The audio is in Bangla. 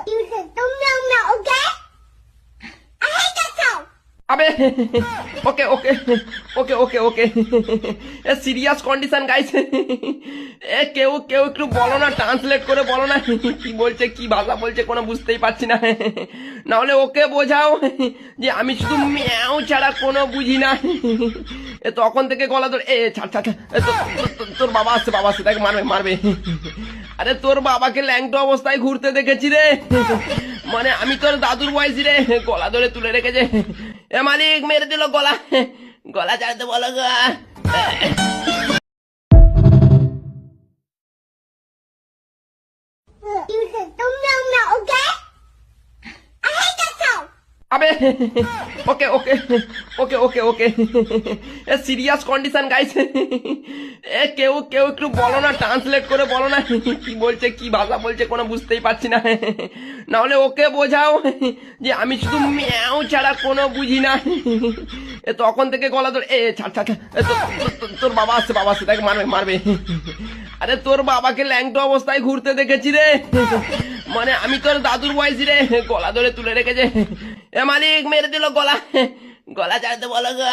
You said no, okay? I hate that song. আবে ওকে ওকে ওকে ওকে ওকে সিরিয়াস কন্ডিশন গাইস কেউ কেউ একটু বলো না, ট্রান্সলেট করে বলো না কি বলছে, কি ভাষা বলছে কোনো বুঝতেই পারছি না। না হলে ওকে বোঝাও যে আমি শুধু ম্যাও ছাড়া কোনো বুঝি না। তখন থেকে গলা ধরে ছাড় ছাড় ছাড়, তোর বাবা আসছে তাকে মারবে মারবে। আরে তোর বাবাকে ল্যাংটো অবস্থায় ঘুরতে দেখেছি রে, মানে আমি তোর দাদুর বয়সী রে। গলা ধরে তুলে রেখেছে। এ মালিক মেরে দিল গলা, গলা ছাড়তে বলো গো। You said no, okay? I hate that song. আবে ওকে ওকে ওকে ওকে ওকে সিরিয়াস কন্ডিশন গাইস কেউ কেউ একটু বলো না, ট্রান্সলেট করে বলো না কি বলছে, কি ভাষা বলছে কোনো বুঝতেই পারছি না। না হলে ওকে বোঝাও যে আমি শুধু ম্যাও ছাড়া কোনো বুঝি না। তখন থেকে গলা ধরে ছাড় ছাড় ছাড়, তোর বাবা আসছে তাকে মারবে মারবে। আরে তোর বাবাকে ল্যাংটো অবস্থায় ঘুরতে দেখেছি রে, মানে আমি তোর দাদুর বয়সী রে। গলা ধরে তুলে রেখেছে। এ মালিক মেরে দিল গলা, গলা ছাড়তে বলো গো।